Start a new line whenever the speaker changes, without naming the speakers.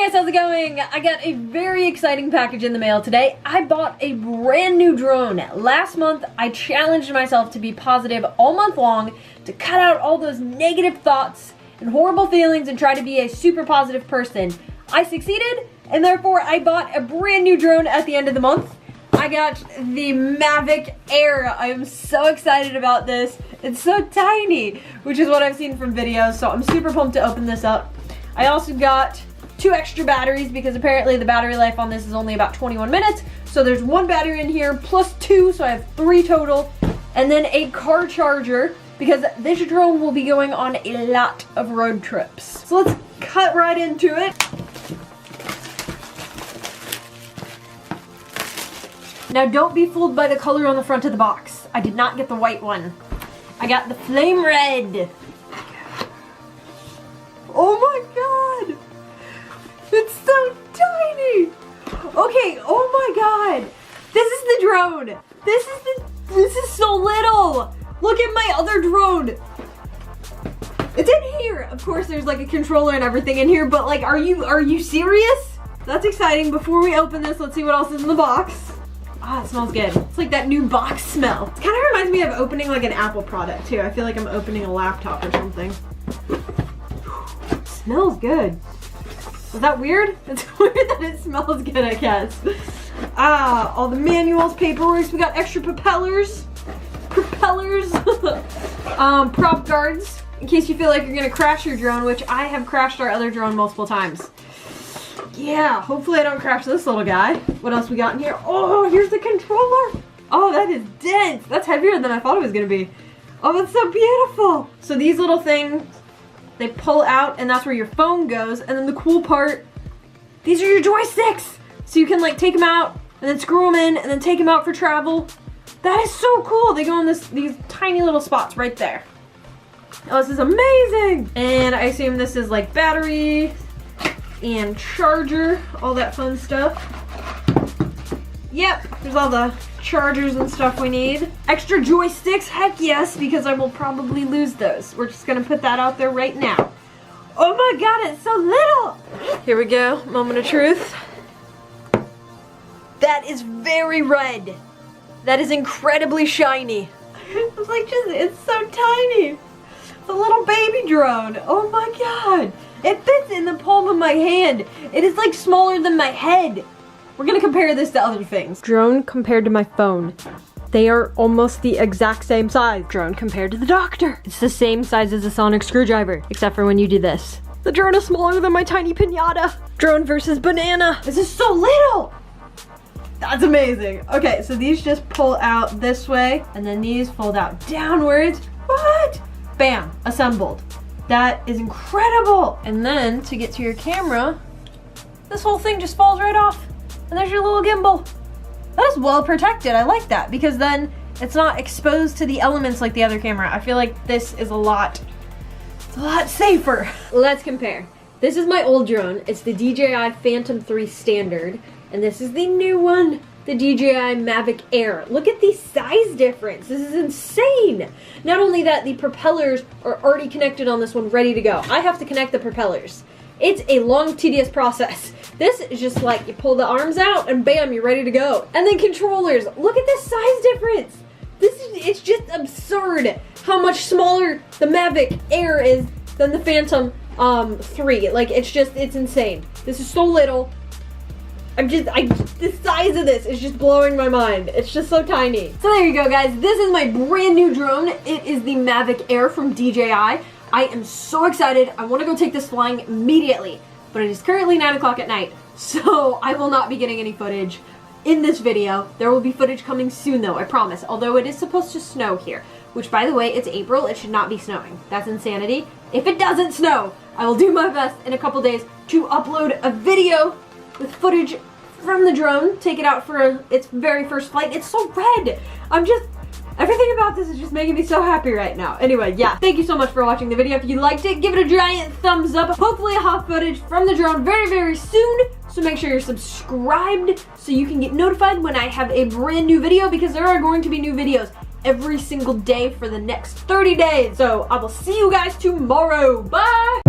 Hey guys, how's it going? I got a very exciting package in the mail today. I bought a brand new drone. Last month, I challenged myself to be positive all month long, to cut out all those negative thoughts and horrible feelings and try to be a super positive person. I succeeded, and therefore I bought a brand new drone at the end of the month. I got the Mavic Air. I am so excited about this. It's so tiny, which is what I've seen from videos, so I'm super pumped to open this up. I also got 2 extra batteries because apparently the battery life on this is only about 21 minutes. So there's 1 battery in here plus 2, so I have 3 total. And then a car charger because this drone will be going on a lot of road trips. So let's cut right into it. Now don't be fooled by the color on the front of the box. I did not get the white one. I got the flame red. Oh my god! It's so tiny! Okay, oh my god! This is the drone! This is so little! Look at my other drone! It's in here! Of course there's like a controller and everything in here, but like, are you serious? That's exciting. Before we open this, let's see what else is in the box. Ah, it smells good. It's like that new box smell. It kind of reminds me of opening like an Apple product too. I feel like I'm opening a laptop or something. It smells good. Was that weird? It's weird that it smells good, I guess. Ah, all the manuals, paperwork. We got extra propellers. Prop guards, in case you feel like you're gonna crash your drone, which I have crashed our other drone multiple times. Yeah, hopefully I don't crash this little guy. What else we got in here? Oh, here's the controller. Oh, that is dense. That's heavier than I thought it was gonna be. Oh, that's so beautiful. So these little things, they pull out and that's where your phone goes. And then the cool part, these are your joysticks. So you can like take them out and then screw them in and then take them out for travel. That is so cool. They go in these tiny little spots right there. Oh, this is amazing. And I assume this is like battery and charger, all that fun stuff. Yep, there's all the chargers and stuff we need. Extra joysticks, heck yes, because I will probably lose those. We're just gonna put that out there right now. Oh my god, it's so little! Here we go, moment of truth. That is very red. That is incredibly shiny. It's like it's so tiny. It's a little baby drone. Oh my god. It fits in the palm of my hand. It is like smaller than my head. We're gonna compare this to other things. Drone compared to my phone. They are almost the exact same size. Drone compared to the doctor. It's the same size as a sonic screwdriver, except for when you do this. The drone is smaller than my tiny piñata. Drone versus banana. This is so little. That's amazing. Okay, so these just pull out this way, and then these fold out downwards. What? Bam, assembled. That is incredible. And then to get to your camera, this whole thing just falls right off. And there's your little gimbal. That is well protected. I like that because then it's not exposed to the elements like the other camera. I feel like this is a lot safer. Let's compare. This is my old drone. It's the DJI Phantom 3 Standard. And this is the new one, the DJI Mavic Air. Look at the size difference. This is insane. Not only that, the propellers are already connected on this one, ready to go. I have to connect the propellers. It's a long, tedious process. This is just like you pull the arms out and bam, you're ready to go. And then controllers. Look at the size difference. It's just absurd how much smaller the Mavic Air is than the Phantom 3. Like it's insane. This is so little. The size of this is just blowing my mind. It's just so tiny. So there you go, guys. This is my brand new drone. It is the Mavic Air from DJI. I am so excited. I want to go take this flying immediately, but it is currently 9 o'clock at night, so I will not be getting any footage in this video. There will be footage coming soon though, I promise. Although it is supposed to snow here, which by the way, it's April. It should not be snowing. That's insanity. If it doesn't snow, I will do my best in a couple days to upload a video with footage from the drone, take it out for its very first flight. It's so red. Everything about this is just making me so happy right now. Anyway, yeah, thank you so much for watching the video. If you liked it, give it a giant thumbs up. Hopefully I'll have footage from the drone very, very soon. So make sure you're subscribed so you can get notified when I have a brand new video, because there are going to be new videos every single day for the next 30 days. So I will see you guys tomorrow. Bye.